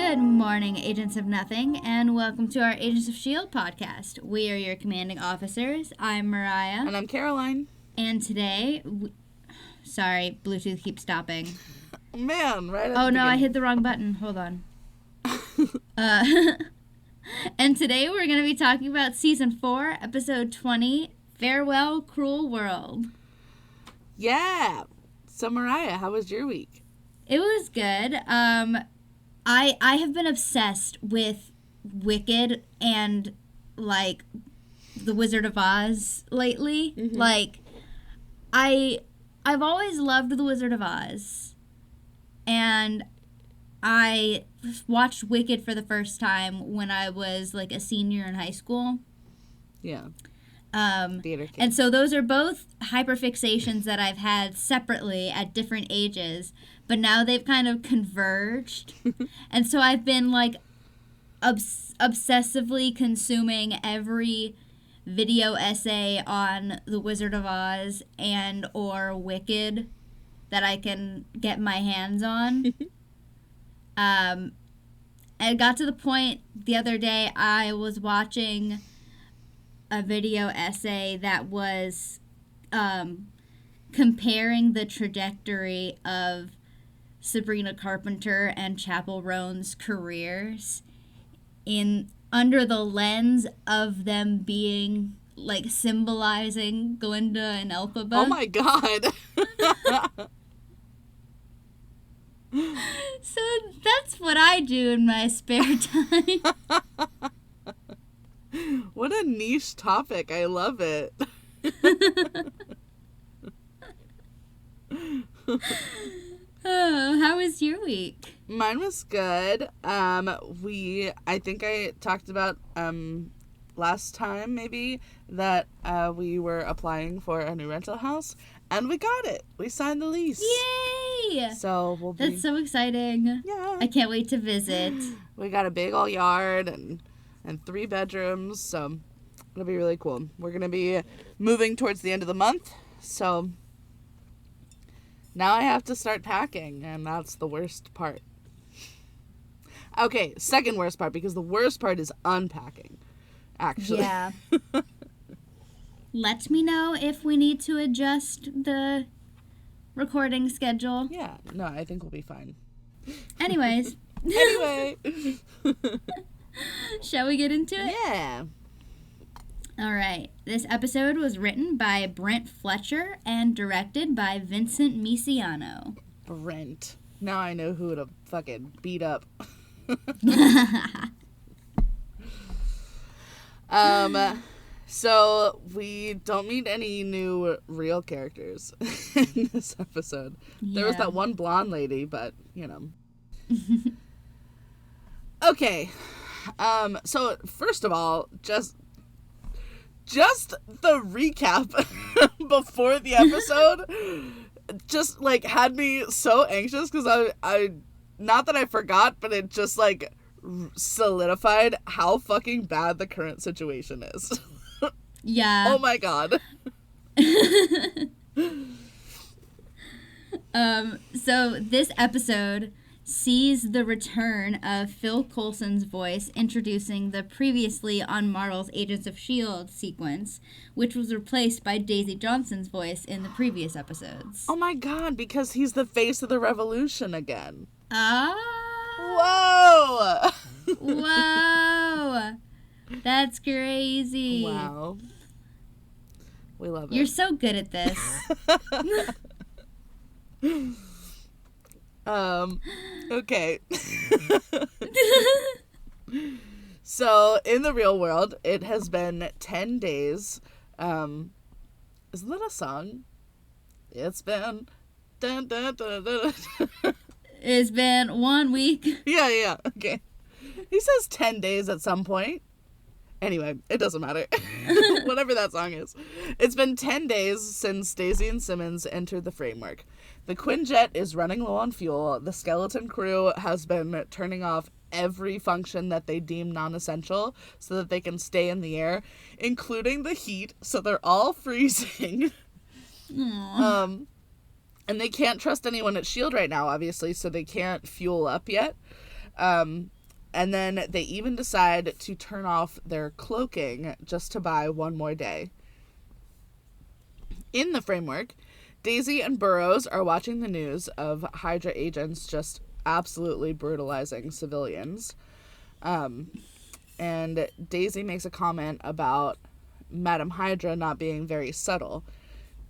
Good morning, Agents of Nothing, and welcome to our Agents of S.H.I.E.L.D. podcast. We are your commanding officers. I'm Mariah. And I'm Caroline. And today, sorry, Bluetooth keeps stopping. Man, right at Oh, the no, I beginning. hit the wrong button. Hold on. And today we're going to be talking about Season 4, Episode 20, Farewell, Cruel World. Yeah. So, Mariah, how was your week? It was good. I have been obsessed with Wicked and, like, The Wizard of Oz lately. Mm-hmm. Like, I've always loved The Wizard of Oz. And I watched Wicked for the first time when I was, like, a senior in high school. Yeah. Theater kid. And so those are both hyperfixations that I've had separately at different ages, but now they've kind of converged. And so I've been like obsessively consuming every video essay on The Wizard of Oz and or Wicked that I can get my hands on. It got to the point the other day I was watching a video essay that was comparing the trajectory of Sabrina Carpenter and Chappell Roan's careers under the lens of them being like symbolizing Glinda and Elphaba. Oh my god. So that's what I do in my spare time. What a niche topic. I love it. Oh, how was your week? Mine was good. I think I talked about last time maybe that we were applying for a new rental house and we got it. We signed the lease. Yay! So That's so exciting. Yeah. I can't wait to visit. We got a big old yard and 3 bedrooms, so it'll be really cool. We're going to be moving towards the end of the month, so now I have to start packing, and that's the worst part. Okay, second worst part, because the worst part is unpacking, actually. Yeah. Let me know if we need to adjust the recording schedule. Yeah, no, I think we'll be fine. Anyways. Anyway. Shall we get into it? Yeah. All right. This episode was written by Brent Fletcher and directed by Vincent Misiano. Brent. Now I know who to fucking beat up. So we don't meet any new real characters in this episode. Yeah. There was that one blonde lady, but, you know. Okay. So first of all, just the recap before the episode just like had me so anxious because I not that I forgot, but it just like solidified how fucking bad the current situation is. Yeah. Oh my god. So this episode sees the return of Phil Coulson's voice introducing the previously on Marvel's Agents of S.H.I.E.L.D. sequence, which was replaced by Daisy Johnson's voice in the previous episodes. Oh my god, because he's the face of the revolution again. Ah! Whoa! Whoa! That's crazy. Wow. We love it. You're so good at this. Okay. So, in the real world, it has been 10 days. Isn't that a song? It's been... Dun, dun, dun, dun, dun. It's been 1 week. Yeah, okay. He says 10 days at some point. Anyway, it doesn't matter. Whatever that song is. It's been 10 days since Daisy and Simmons entered the framework. The Quinjet is running low on fuel. The skeleton crew has been turning off every function that they deem non-essential so that they can stay in the air, including the heat, so they're all freezing. Aww. And they can't trust anyone at S.H.I.E.L.D. right now, obviously, so they can't fuel up yet. And then they even decide to turn off their cloaking just to buy one more day. In the framework, Daisy and Burroughs are watching the news of Hydra agents just absolutely brutalizing civilians. And Daisy makes a comment about Madam Hydra not being very subtle.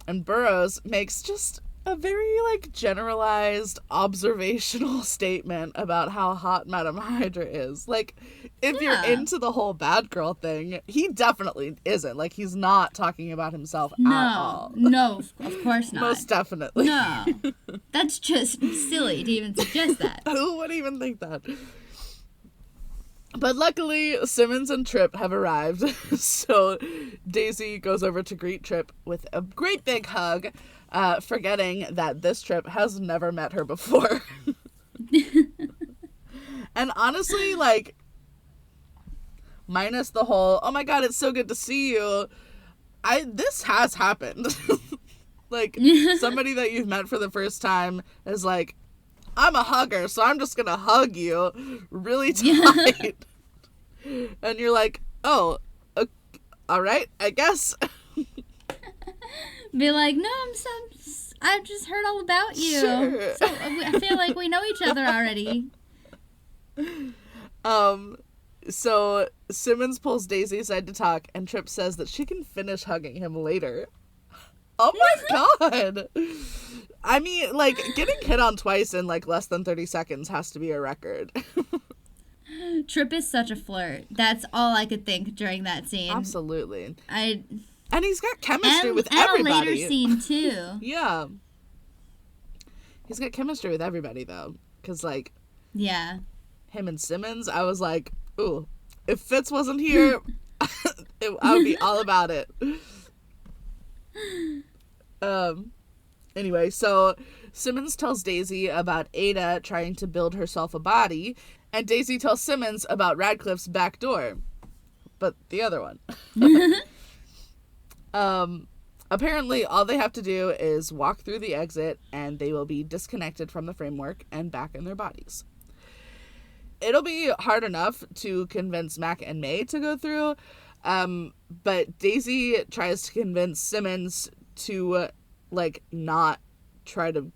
And Burroughs makes just a very, like, generalized observational statement about how hot Madam Hydra is. Like, if you're into the whole bad girl thing, he definitely isn't. Like, he's not talking about himself at all. No, of course not. Most definitely. No. That's just silly to even suggest that. Who would even think that? But luckily, Simmons and Tripp have arrived, so Daisy goes over to greet Tripp with a great big hug, forgetting that this Tripp has never met her before. And honestly, like, minus the whole, oh my god, it's so good to see you, this has happened. Like, somebody that you've met for the first time is like, I'm a hugger, so I'm just gonna hug you really tight. And you're like, oh, all right, I guess. Be like, no, I've just heard all about you. Sure. So I feel like we know each other already. So Simmons pulls Daisy aside to talk, and Tripp says that she can finish hugging him later. Oh my god! I mean, like, getting hit on twice in, like, less than 30 seconds has to be a record. Tripp is such a flirt. That's all I could think during that scene. Absolutely. And he's got chemistry with everybody. And a later scene, too. Yeah. He's got chemistry with everybody, though. Because, like... Yeah. Him and Simmons, I was like, ooh, if Fitz wasn't here, I would be all about it. Anyway, so Simmons tells Daisy about Ada trying to build herself a body, and Daisy tells Simmons about Radcliffe's back door. But the other one. Apparently, all they have to do is walk through the exit, and they will be disconnected from the framework and back in their bodies. It'll be hard enough to convince Mac and May to go through, but Daisy tries to convince Simmons to, like, not try to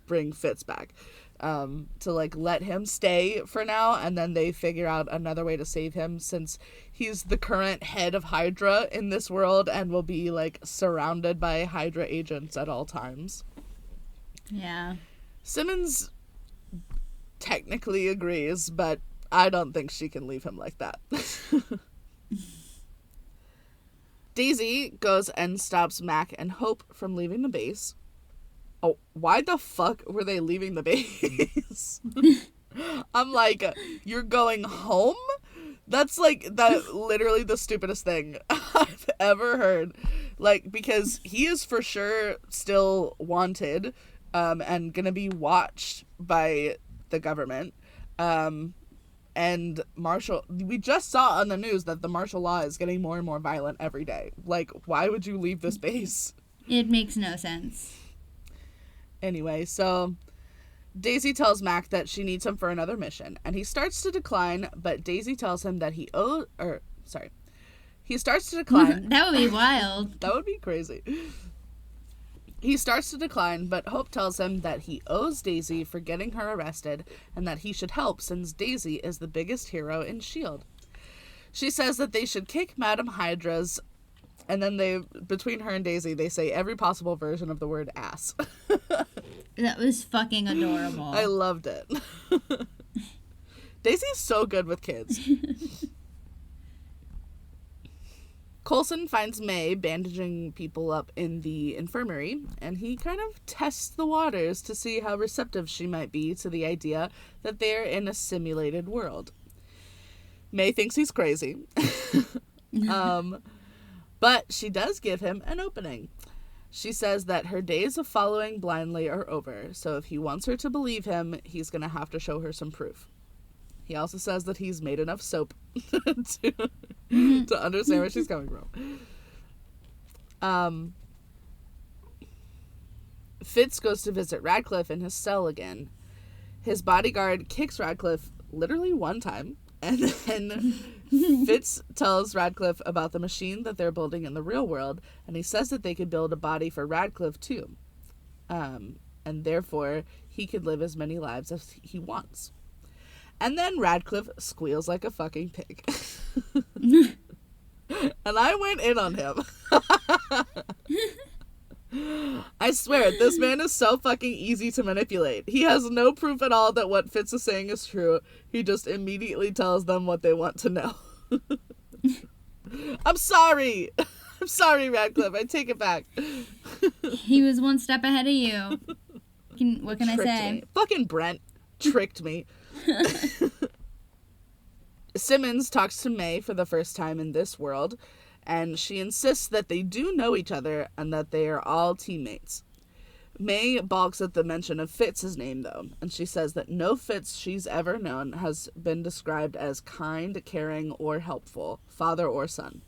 bring Fitz back, to, like, let him stay for now, and then they figure out another way to save him, since he's the current head of Hydra in this world and will be, like, surrounded by Hydra agents at all times. Yeah. Simmons technically agrees, but I don't think she can leave him like that. Daisy goes and stops Mac and Hope from leaving the base. Oh, why the fuck were they leaving the base? I'm like, you're going home? That's, like, that literally the stupidest thing I've ever heard. Like, because he is for sure still wanted, and gonna be watched by the government. And we just saw on the news that the martial law is getting more and more violent every day. Like, why would you leave this base? It makes no sense. Anyway, so Daisy tells Mac that she needs him for another mission, and he starts to decline, but Daisy tells him that he starts to decline. That would be wild. That would be crazy. He starts to decline, but Hope tells him that he owes Daisy for getting her arrested, and that he should help since Daisy is the biggest hero in S.H.I.E.L.D. She says that they should kick Madam Hydra's, and then between her and Daisy, they say every possible version of the word ass. That was fucking adorable. I loved it. Daisy's so good with kids. Coulson finds May bandaging people up in the infirmary, and he kind of tests the waters to see how receptive she might be to the idea that they're in a simulated world. May thinks he's crazy. But she does give him an opening. She says that her days of following blindly are over, so if he wants her to believe him, he's going to have to show her some proof. He also says that he's made enough soap to understand where she's coming from. Fitz goes to visit Radcliffe in his cell again. His bodyguard kicks Radcliffe literally one time, And then Fitz tells Radcliffe about the machine that they're building in the real world, and he says that they could build a body for Radcliffe too. And therefore, he could live as many lives as he wants. And then Radcliffe squeals like a fucking pig. And I went in on him. I swear, this man is so fucking easy to manipulate. He has no proof at all that what Fitz is saying is true. He just immediately tells them what they want to know. I'm sorry. I'm sorry, Radcliffe. I take it back. He was one step ahead of you. What can I say? Me. Fucking Brent tricked me. Simmons talks to May for the first time in this world, and she insists that they do know each other and that they are all teammates. May balks at the mention of Fitz's name, though, and she says that no Fitz she's ever known has been described as kind, caring, or helpful, father or son.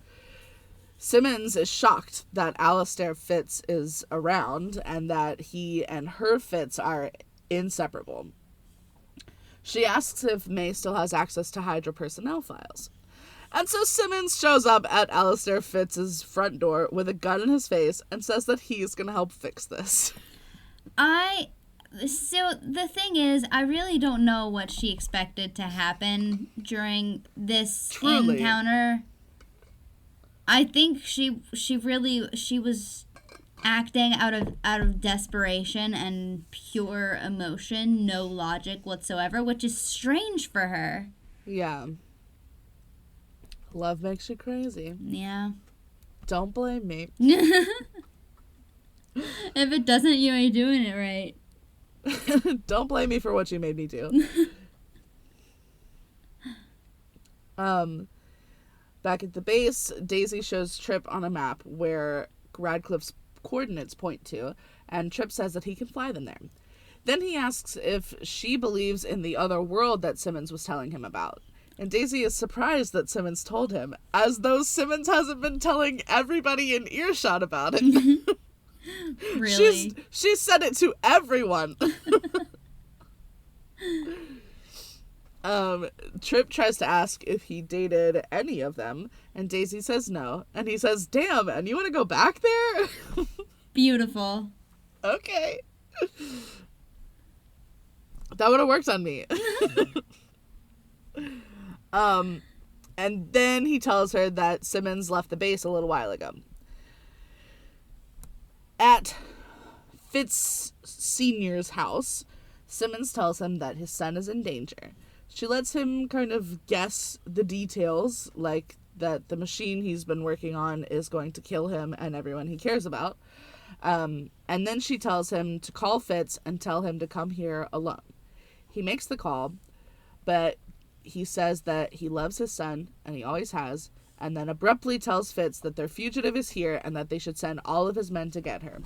Simmons is shocked that Alistair Fitz is around and that he and her Fitz are inseparable. She asks if May still has access to Hydra personnel files. And so Simmons shows up at Alistair Fitz's front door with a gun in his face and says that he's going to help fix this. So the thing is, I really don't know what she expected to happen during this encounter. I think she was acting out of desperation and pure emotion, no logic whatsoever, which is strange for her. Yeah. Love makes you crazy. Yeah. Don't blame me. If it doesn't, you ain't doing it right. Don't blame me for what you made me do. Back at the base, Daisy shows Trip on a map where Radcliffe's coordinates point to, and Trip says that he can fly them there. Then he asks if she believes in the other world that Simmons was telling him about. And Daisy is surprised that Simmons told him, as though Simmons hasn't been telling everybody in earshot about it. Really? She said it to everyone. Trip tries to ask if he dated any of them, and Daisy says no. And he says, damn, and you want to go back there? Beautiful. Okay. That would have worked on me. And then he tells her that Simmons left the base a little while ago. At Fitz Sr.'s house, Simmons tells him that his son is in danger. She lets him kind of guess the details, like that the machine he's been working on is going to kill him and everyone he cares about. And then she tells him to call Fitz and tell him to come here alone. He makes the call, but he says that he loves his son, and he always has, and then abruptly tells Fitz that their fugitive is here and that they should send all of his men to get her.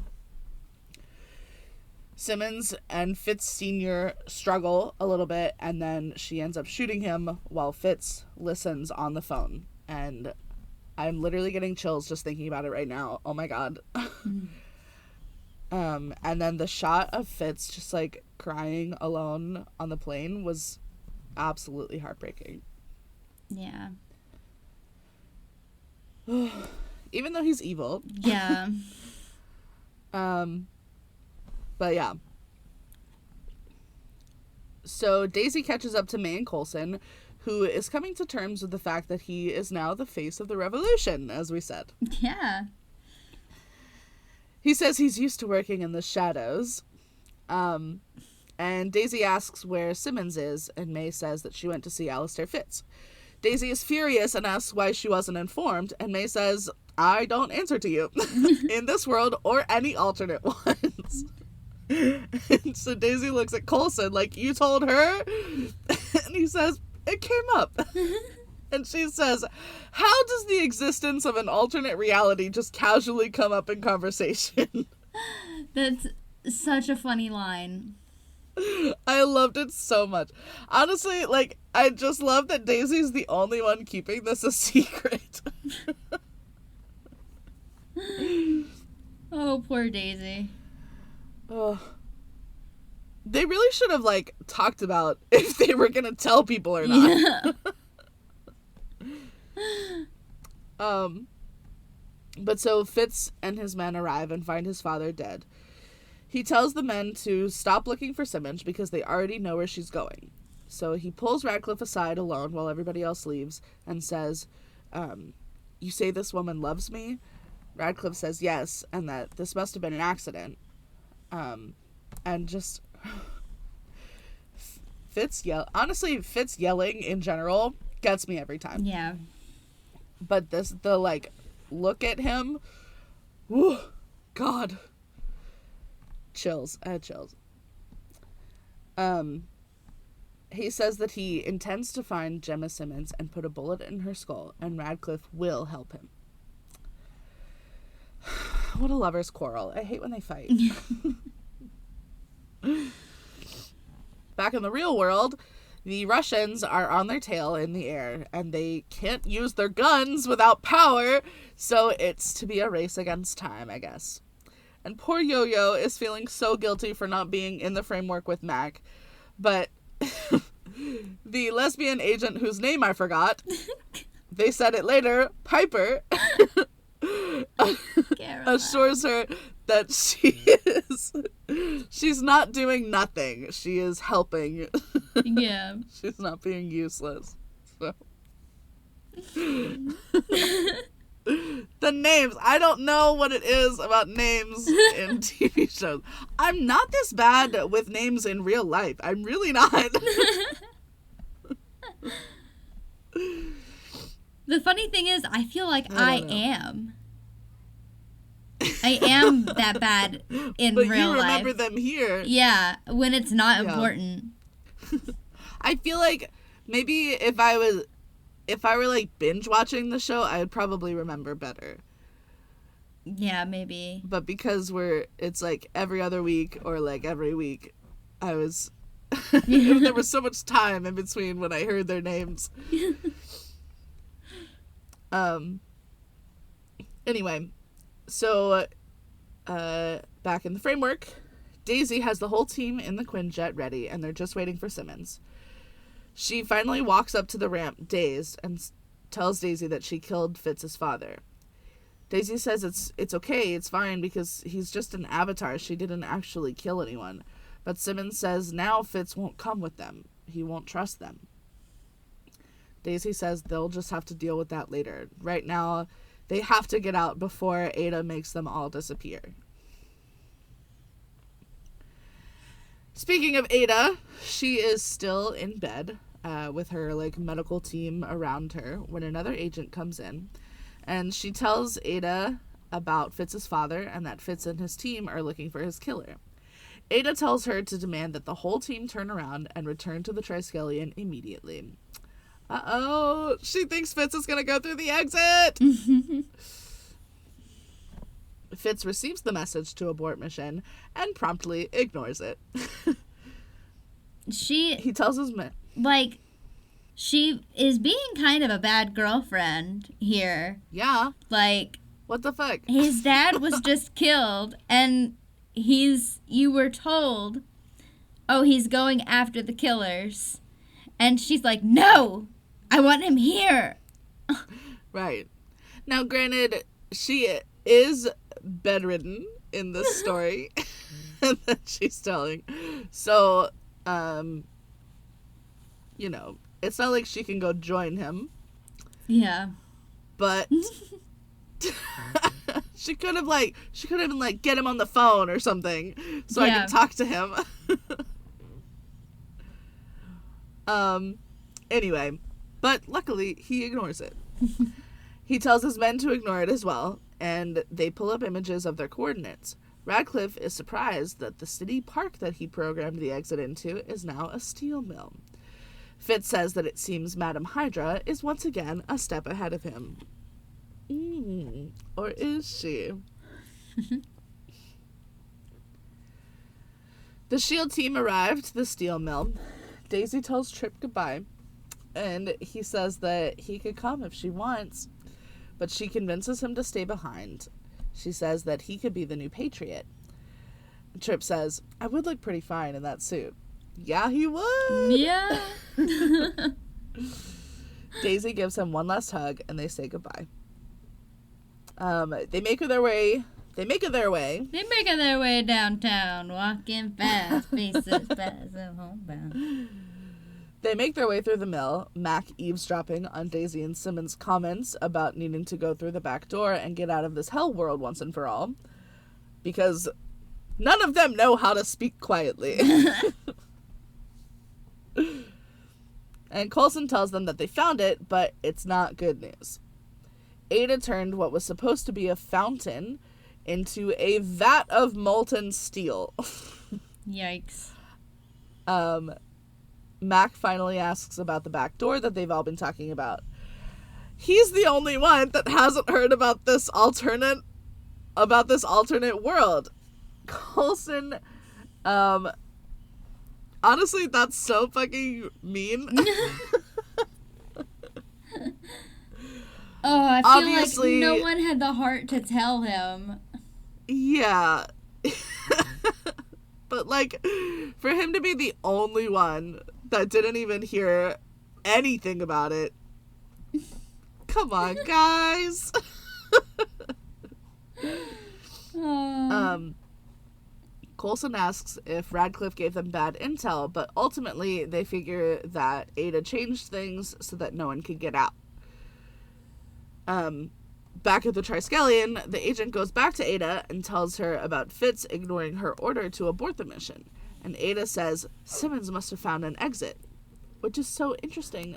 Simmons and Fitz Sr. struggle a little bit, and then she ends up shooting him while Fitz listens on the phone. And I'm literally getting chills just thinking about it right now. Oh my god. And then the shot of Fitz just like crying alone on the plane was absolutely heartbreaking. Yeah. Even though he's evil. Yeah. But yeah. So Daisy catches up to May and Coulson, who is coming to terms with the fact that he is now the face of the revolution, as we said. Yeah. He says he's used to working in the shadows. And Daisy asks where Simmons is, and May says that she went to see Alistair Fitz. Daisy is furious and asks why she wasn't informed, and May says, I don't answer to you in this world or any alternate ones. And so Daisy looks at Coulson like, you told her? And he says, it came up. And she says, how does the existence of an alternate reality just casually come up in conversation? That's such a funny line. I loved it so much. Honestly, like, I just love that Daisy's the only one keeping this a secret. Oh, poor Daisy. Oh. They really should have, like, talked about if they were gonna tell people or not. But so Fitz and his men arrive and find his father dead. He tells the men to stop looking for Simmons because they already know where she's going. So he pulls Radcliffe aside alone while everybody else leaves and says, you say this woman loves me? Radcliffe says yes, and that this must have been an accident. And just... Fitz yelling in general gets me every time. Yeah. But look at him. Whew, God. Chills. I had chills. He says that he intends to find Gemma Simmons and put a bullet in her skull, and Radcliffe will help him. What a lover's quarrel. I hate when they fight. Back in the real world, the Russians are on their tail in the air, and they can't use their guns without power, so it's to be a race against time, I guess. And poor Yo-Yo is feeling so guilty for not being in the framework with Mac, but the lesbian agent whose name I forgot, they said it later, Piper, assures her that she's not doing nothing. She is helping. Yeah. She's not being useless. So. The names. I don't know what it is about names in TV shows. I'm not this bad with names in real life. I'm really not. The funny thing is, I feel like I am. I am that bad in but real life. But you remember them here. Yeah, when it's not important. I feel like maybe if I were like binge watching the show, I would probably remember better. Yeah, maybe. But because it's like every other week or like every week, there was so much time in between when I heard their names. Anyway, so back in the framework, Daisy has the whole team in the Quinjet ready, and they're just waiting for Simmons. She finally walks up to the ramp, dazed, and tells Daisy that she killed Fitz's father. Daisy says it's okay, it's fine, because he's just an avatar. She didn't actually kill anyone. But Simmons says now Fitz won't come with them. He won't trust them. Daisy says they'll just have to deal with that later. Right now, they have to get out before Ada makes them all disappear. Speaking of Ada, she is still in bed with her medical team around her when another agent comes in, and she tells Ada about Fitz's father and that Fitz and his team are looking for his killer. Ada tells her to demand that the whole team turn around and return to the Triskelion immediately. Uh-oh, she thinks Fitz is going to go through the exit! Fitz receives the message to abort mission and promptly ignores it. He tells his men... she is being kind of a bad girlfriend here. Yeah. What the fuck? His dad was just killed, and you were told, oh, he's going after the killers. And she's like, no, I want him here. Right. Now, granted, she is bedridden in this story that she's telling. So, it's not like she can go join him. Yeah. But she could have been get him on the phone or something so I can talk to him. Anyway, but luckily he ignores it. He tells his men to ignore it as well, and they pull up images of their coordinates. Radcliffe is surprised that the city park that he programmed the exit into is now a steel mill. Fitz says that it seems Madame Hydra is once again a step ahead of him. Or is she? The S.H.I.E.L.D. team arrived to the steel mill. Daisy tells Trip goodbye, and he says that he could come if she wants, but she convinces him to stay behind. She says that he could be the new Patriot. Trip says, I would look pretty fine in that suit. Yeah, he would. Yeah. Daisy gives him one last hug, and they say goodbye. They make their way downtown, walking fast, faces fast and homebound. They make their way through the mill, Mac eavesdropping on Daisy and Simmons' comments about needing to go through the back door and get out of this hell world once and for all. Because none of them know how to speak quietly. And Coulson tells them that they found it, but it's not good news. Ada turned what was supposed to be a fountain into a vat of molten steel. Yikes. Mac finally asks about the back door that they've all been talking about. He's the only one that hasn't heard about this alternate world. Coulson, honestly, that's so fucking mean. Oh, I feel Obviously, like no one had the heart to tell him. Yeah. But, like, for him to be the only one that didn't even hear anything about it. Come on, guys. Coulson asks if Radcliffe gave them bad intel, but ultimately they figure that Ada changed things so that no one could get out. Back at the Triskelion, the agent goes back to Ada and tells her about Fitz ignoring her order to abort the mission. And Ada says Simmons must have found an exit, which is so interesting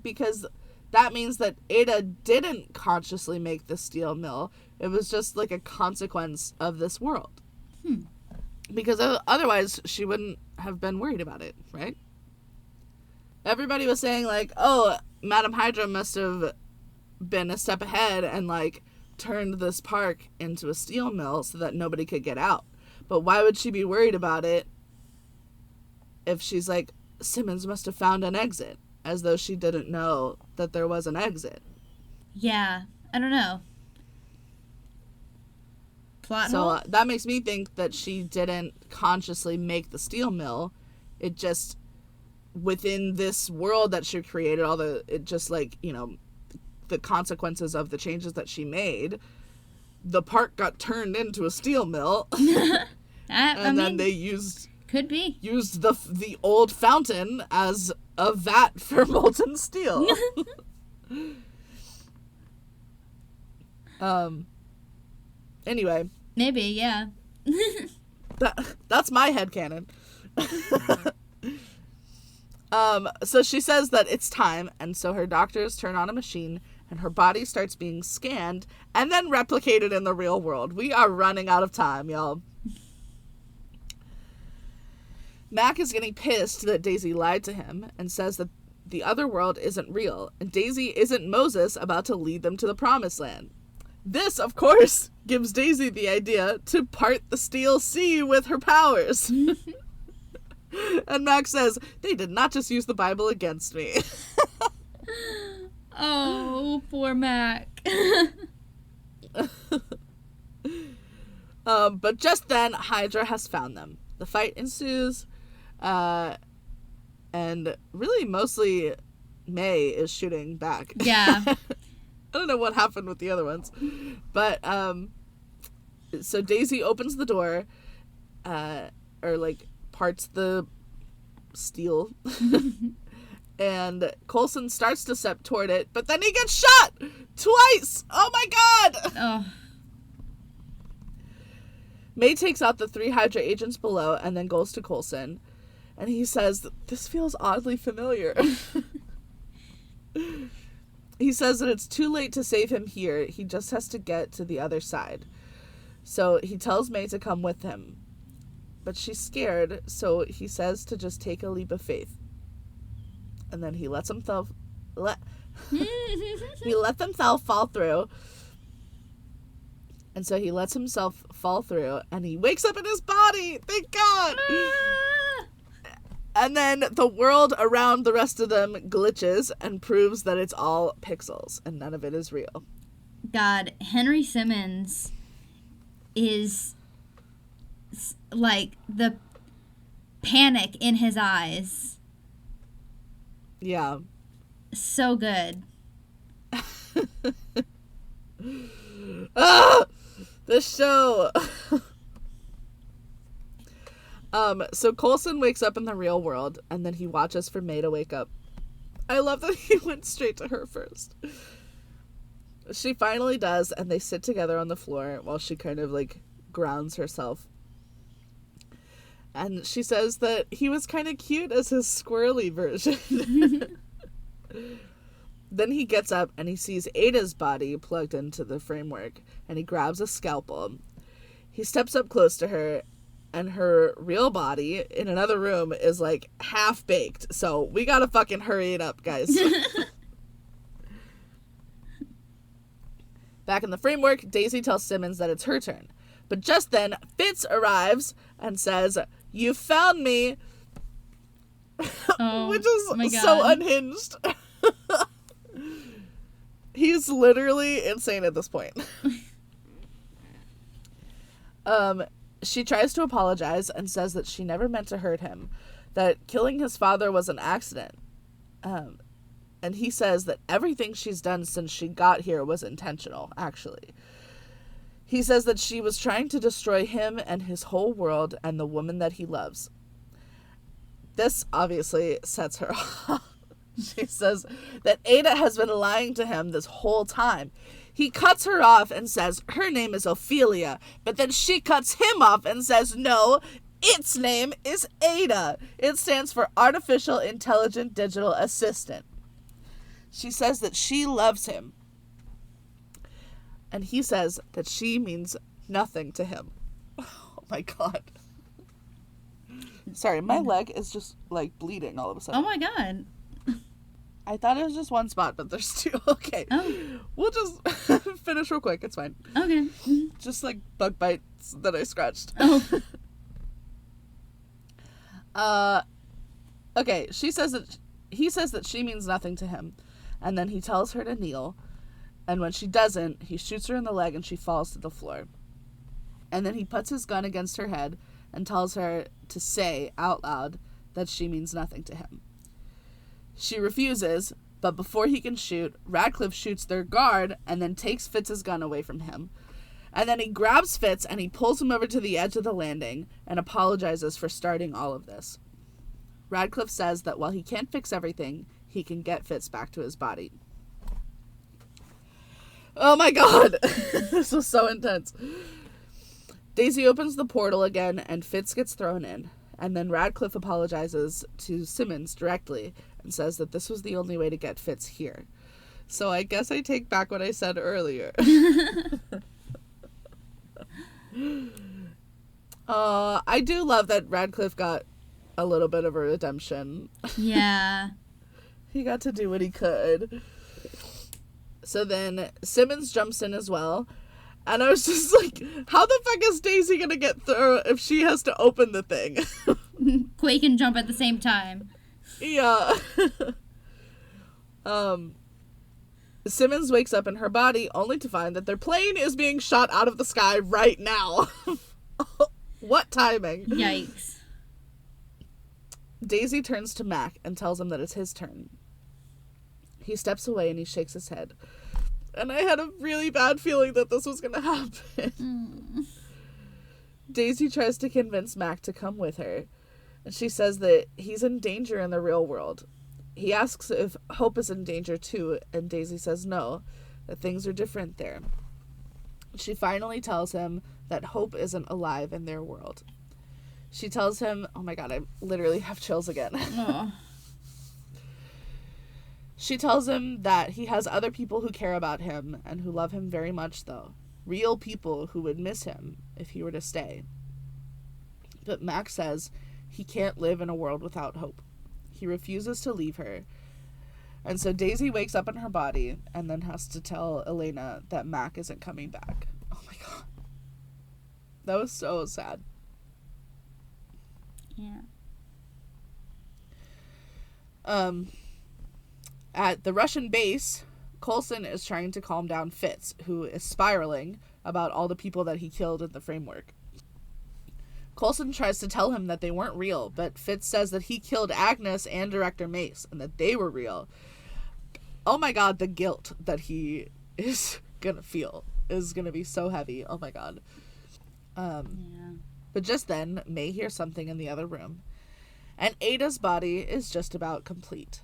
because that means that Ada didn't consciously make the steel mill. It was just like a consequence of this world. Because otherwise she wouldn't have been worried about it, right? Everybody was saying like, oh, Madam Hydra must have been a step ahead and like turned this park into a steel mill so that nobody could get out. But why would she be worried about it if she's like, Simmons must have found an exit, as though she didn't know that there was an exit? Yeah, I don't know. Plot hole? That makes me think that she didn't consciously make the steel mill. It just, within this world that she created, the consequences of the changes that she made, the park got turned into a steel mill. Then they used the old fountain as a vat for molten steel. Anyway. Maybe, yeah. That's my headcanon. So she says that it's time, and so her doctors turn on a machine, and her body starts being scanned and then replicated in the real world. We are running out of time, y'all. Mac is getting pissed that Daisy lied to him and says that the other world isn't real, and Daisy isn't Moses about to lead them to the promised land. This, of course, gives Daisy the idea to part the steel sea with her powers. And Mac says, they did not just use the Bible against me. Oh, poor Mac. But just then, Hydra has found them. The fight ensues, and really mostly May is shooting back. Yeah. I don't know what happened with the other ones. But, so Daisy opens the door, parts the steel, and Coulson starts to step toward it, but then he gets shot twice. Oh my god! Oh. May takes out the 3 Hydra agents below and then goes to Coulson, and he says, this feels oddly familiar. He says that it's too late to save him here. He just has to get to the other side. So he tells May to come with him. But she's scared, so he says to just take a leap of faith. And then he lets himself fall through. And so he lets himself fall through, and he wakes up in his body. Thank God. And then the world around the rest of them glitches and proves that it's all pixels and none of it is real. God, Henry Simmons is like the panic in his eyes. Yeah. So good. This show. So Coulson wakes up in the real world, and then he watches for May to wake up. I love that he went straight to her first. She finally does, and they sit together on the floor while she kind of, like, grounds herself. And she says that he was kind of cute as his squirrely version. Then he gets up, and he sees Ada's body plugged into the framework, and he grabs a scalpel. He steps up close to her, and her real body in another room is, like, half-baked. So we gotta fucking hurry it up, guys. Back in the framework, Daisy tells Simmons that it's her turn. But just then, Fitz arrives and says, "You found me," which is so unhinged. He's literally insane at this point. She tries to apologize and says that she never meant to hurt him, that killing his father was an accident. And he says that everything she's done since she got here was intentional, actually. He says that she was trying to destroy him and his whole world and the woman that he loves. This obviously sets her off. She says that Ada has been lying to him this whole time. He cuts her off and says her name is Ophelia, but then she cuts him off and says, no, its name is Ada. It stands for Artificial Intelligent Digital Assistant. She says that she loves him. And he says that she means nothing to him. Oh my God. Sorry, my leg is just, like, bleeding all of a sudden. Oh my God. I thought it was just one spot, but there's two. Okay. Oh. We'll just finish real quick. It's fine. Okay. Just, like, bug bites that I scratched. Oh. Okay, he says that she means nothing to him. And then he tells her to kneel. And when she doesn't, he shoots her in the leg and she falls to the floor. And then he puts his gun against her head and tells her to say out loud that she means nothing to him. She refuses, but before he can shoot, Radcliffe shoots their guard and then takes Fitz's gun away from him. And then he grabs Fitz and he pulls him over to the edge of the landing and apologizes for starting all of this. Radcliffe says that while he can't fix everything, he can get Fitz back to his body. Oh my God! This was so intense. Daisy opens the portal again and Fitz gets thrown in. And then Radcliffe apologizes to Simmons directly and says that this was the only way to get Fitz here. So I guess I take back what I said earlier. I do love that Radcliffe got a little bit of a redemption. Yeah. He got to do what he could. So then Simmons jumps in as well. And I was just like, how the fuck is Daisy gonna get through if she has to open the thing? Quake and jump at the same time. Yeah. Simmons wakes up in her body only to find that their plane is being shot out of the sky right now. What timing? Yikes. Daisy turns to Mac and tells him that it's his turn. He steps away and he shakes his head. And I had a really bad feeling that this was going to happen. Daisy tries to convince Mac to come with her. And she says that he's in danger in the real world. He asks if Hope is in danger too, and Daisy says no, that things are different there. She finally tells him that Hope isn't alive in their world. She tells him, oh my God, I literally have chills again. She tells him that he has other people who care about him and who love him very much, though. Real people who would miss him if he were to stay. But Max says he can't live in a world without Hope. He refuses to leave her. And so Daisy wakes up in her body and then has to tell Elena that Mac isn't coming back. Oh my God. That was so sad. Yeah. At the Russian base, Coulson is trying to calm down Fitz, who is spiraling about all the people that he killed in the framework. Coulson tries to tell him that they weren't real, but Fitz says that he killed Agnes and Director Mace, and that they were real. oh my god, the guilt that he is gonna feel is gonna be so heavy. Oh my god. Yeah. But just then, May hears something in the other room, and Ada's body is just about complete.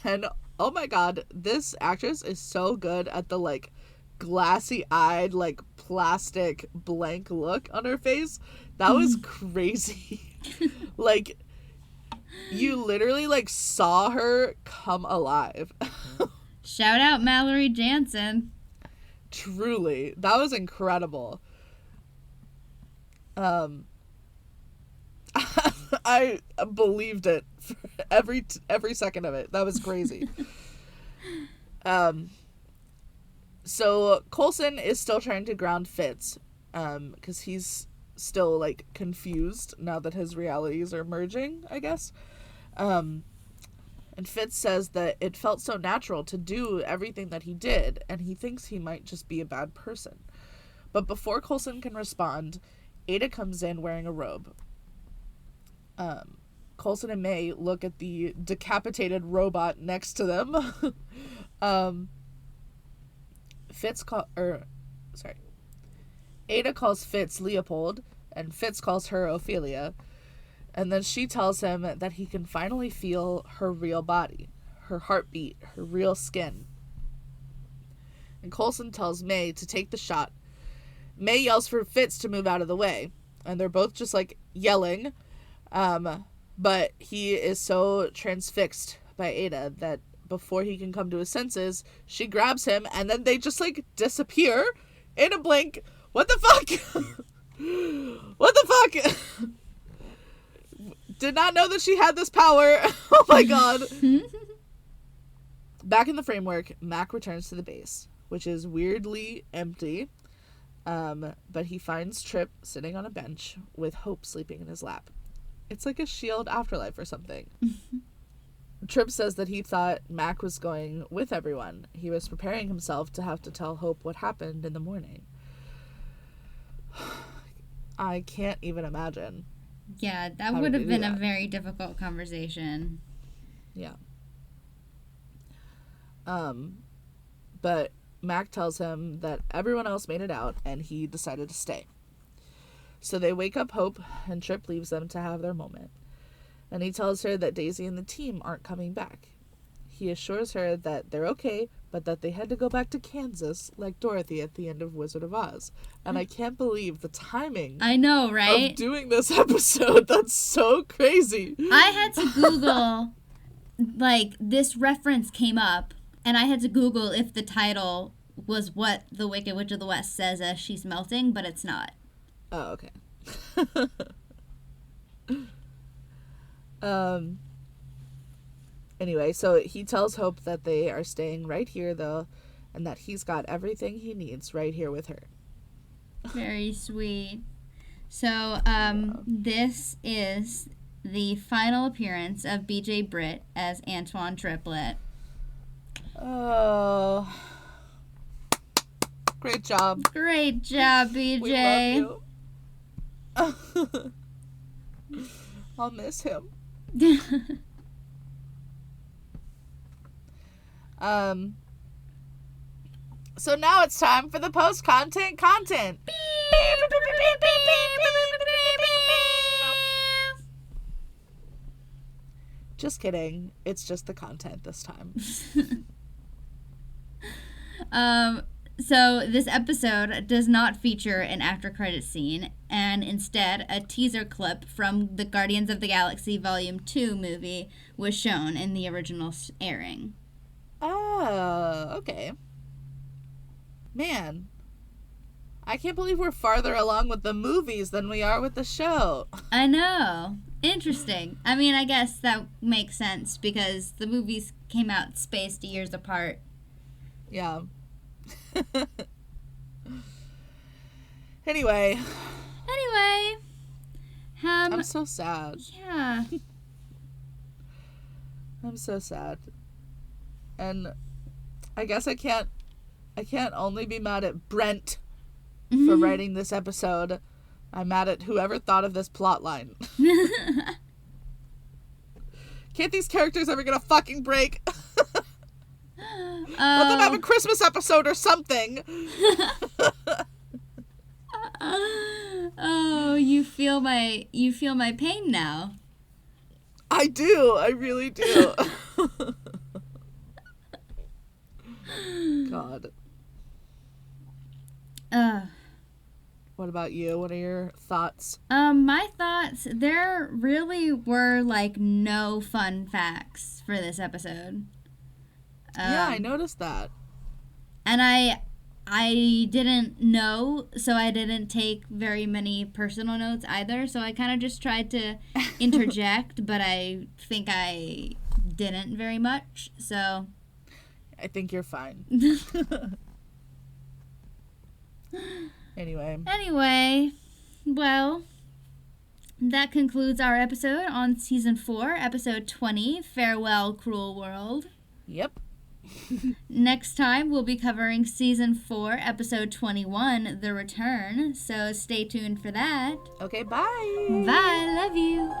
And oh my god, this actress is so good at the, like, glassy-eyed, like, plastic blank look on her face. That was crazy. Like, you literally, like, saw her come alive. Shout out Mallory Jansen. Truly. That was incredible. I believed it for every second of it. That was crazy. So Coulson is still trying to ground Fitz, because he's still, like, confused now that his realities are merging, I guess. And Fitz says that it felt so natural to do everything that he did, and he thinks he might just be a bad person. But before Coulson can respond, Ada comes in wearing a robe. Coulson and May look at the decapitated robot next to them. Ada calls Fitz Leopold, and Fitz calls her Ophelia. And then she tells him that he can finally feel her real body, her heartbeat, her real skin. And Coulson tells May to take the shot. May yells for Fitz to move out of the way, and they're both just, like, yelling. But he is so transfixed by Ada that before he can come to his senses, she grabs him, and then they just, like, disappear in a blink. What the fuck? What the fuck? Did not know that she had this power. Oh my god. Back in the framework, Mac returns to the base, which is weirdly empty. But he finds Trip sitting on a bench with Hope sleeping in his lap. It's like a S.H.I.E.L.D. afterlife or something. Trip says that he thought Mac was going with everyone. He was preparing himself to have to tell Hope what happened in the morning. I can't even imagine. Yeah, that would have been a very difficult conversation. Yeah. But Mac tells him that everyone else made it out and he decided to stay. So they wake up Hope, and Trip leaves them to have their moment. And he tells her that Daisy and the team aren't coming back. He assures her that they're okay, but that they had to go back to Kansas, like Dorothy at the end of Wizard of Oz. And I can't believe the timing. I know, right? Of doing this episode. That's so crazy. I had to Google, like, this reference came up, and I had to Google if the title was what the Wicked Witch of the West says as she's melting, but it's not. Oh, okay. Anyway, so he tells Hope that they are staying right here, though, and that he's got everything he needs right here with her. Very sweet. So, this is the final appearance of BJ Britt as Antoine Triplet. Oh. Great job. Great job, BJ. We love you. I'll miss him. So now it's time for the post-content content. Just kidding. It's just the content this time. So this episode does not feature an after-credit scene, and instead a teaser clip from the Guardians of the Galaxy Volume 2 movie was shown in the original airing. Oh, okay. Man, I can't believe we're farther along with the movies than we are with the show. I know. Interesting. I mean, I guess that makes sense because the movies came out spaced years apart. Yeah. Anyway. I'm so sad. Yeah. I'm so sad. And I guess I can't only be mad at Brent for writing this episode. I'm mad at whoever thought of this plot line. Can't these characters ever get a fucking break? Let them have a Christmas episode or something. Oh, you feel my pain now. I do. I really do. God. What about you? What are your thoughts? My thoughts, there really were like no fun facts for this episode. Yeah, I noticed that. And I didn't know, so I didn't take very many personal notes either. So I kind of just tried to interject, but I think I didn't very much. So I think you're fine. Anyway, well, that concludes our episode on season 4, episode 20, Farewell, Cruel World. Yep. Next time, we'll be covering season 4, episode 21, The Return. So stay tuned for that. Okay, bye. Bye. Love you.